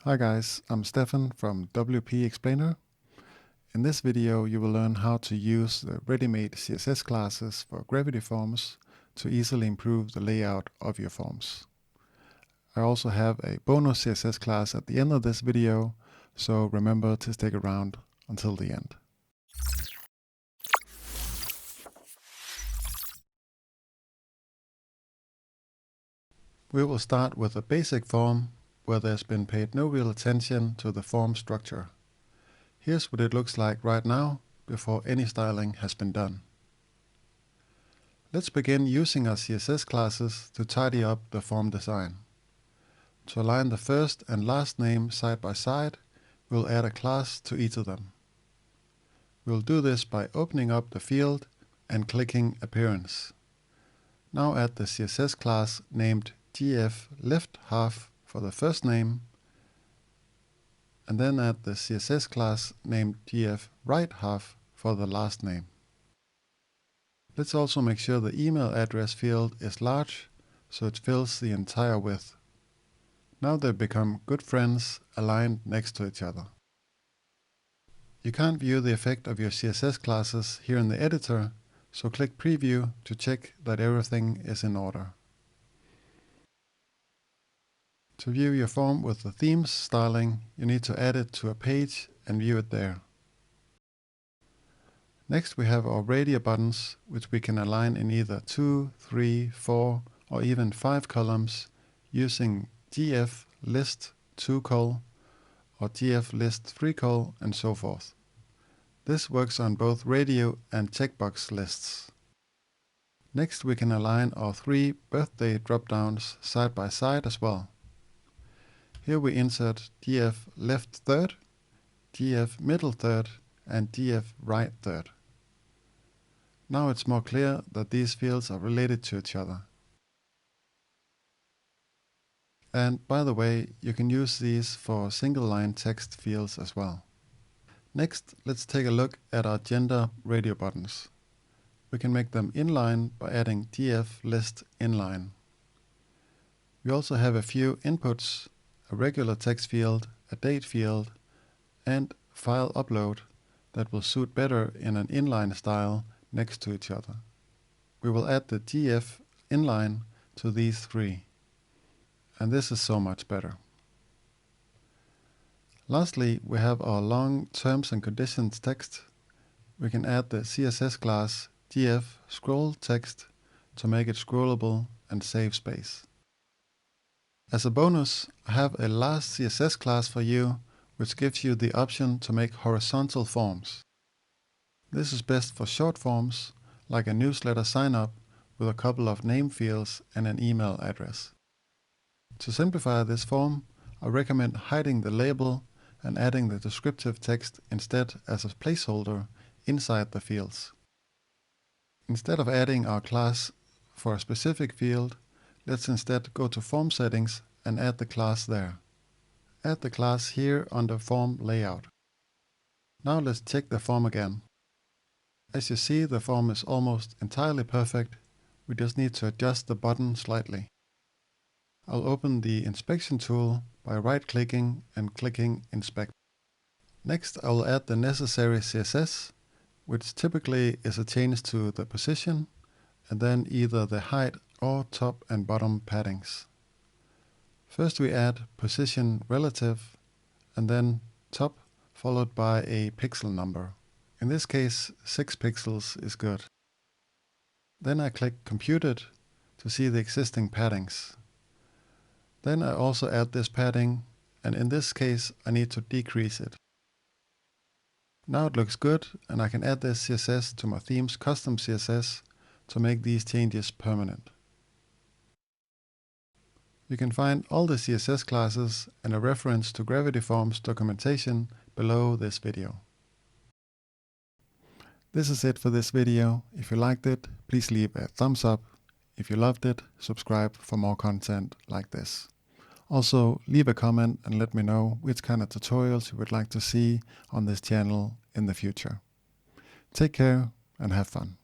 Hi guys, I'm Stefan from WP Explainer. In this video you will learn how to use the ready-made CSS classes for Gravity Forms to easily improve the layout of your forms. I also have a bonus CSS class at the end of this video, so remember to stick around until the end. We will start with a basic form where there's been paid no real attention to the form structure. Here's what it looks like right now before any styling has been done. Let's begin using our CSS classes to tidy up the form design. To align the first and last name side by side, we'll add a class to each of them. We'll do this by opening up the field and clicking Appearance. Now add the CSS class named GF left half for the first name, and then add the CSS class named GF right half for the last name. Let's also make sure the email address field is large so it fills the entire width. Now they've become good friends aligned next to each other. You can't view the effect of your CSS classes here in the editor, so click Preview to check that everything is in order. To view your form with the themes styling, you need to add it to a page and view it there. Next we have our radio buttons, which we can align in either 2, 3, 4 or even 5 columns using GF list 2 col or GF list 3 col and so forth. This works on both radio and checkbox lists. Next we can align our 3 birthday drop-downs side by side as well. Here we insert GF left third, GF middle third and GF right third. Now it's more clear that these fields are related to each other. And by the way, you can use these for single line text fields as well. Next, let's take a look at our gender radio buttons. We can make them inline by adding GF list inline. We also have a few inputs, a regular text field, a date field, and file upload that will suit better in an inline style next to each other. We will add the GF inline to these 3. And this is so much better. Lastly, we have our long terms and conditions text. We can add the CSS class GF scroll text to make it scrollable and save space. As a bonus, I have a last CSS class for you, which gives you the option to make horizontal forms. This is best for short forms, like a newsletter sign-up with a couple of name fields and an email address. To simplify this form, I recommend hiding the label and adding the descriptive text instead as a placeholder inside the fields. Instead of adding our class for a specific field, let's instead go to Form Settings and add the class there. Add the class here under Form Layout. Now let's check the form again. As you see, the form is almost entirely perfect. We just need to adjust the button slightly. I'll open the inspection tool by right-clicking and clicking Inspect. Next, I will add the necessary CSS, which typically is a change to the position, and then either the height or top and bottom paddings. First we add position relative, and then top followed by a pixel number. In this case, 6 pixels is good. Then I click Computed to see the existing paddings. Then I also add this padding, and in this case I need to decrease it. Now it looks good, and I can add this CSS to my theme's custom CSS to make these changes permanent. You can find all the CSS classes and a reference to Gravity Forms documentation below this video. This is it for this video. If you liked it, please leave a thumbs up. If you loved it, subscribe for more content like this. Also, leave a comment and let me know which kind of tutorials you would like to see on this channel in the future. Take care and have fun.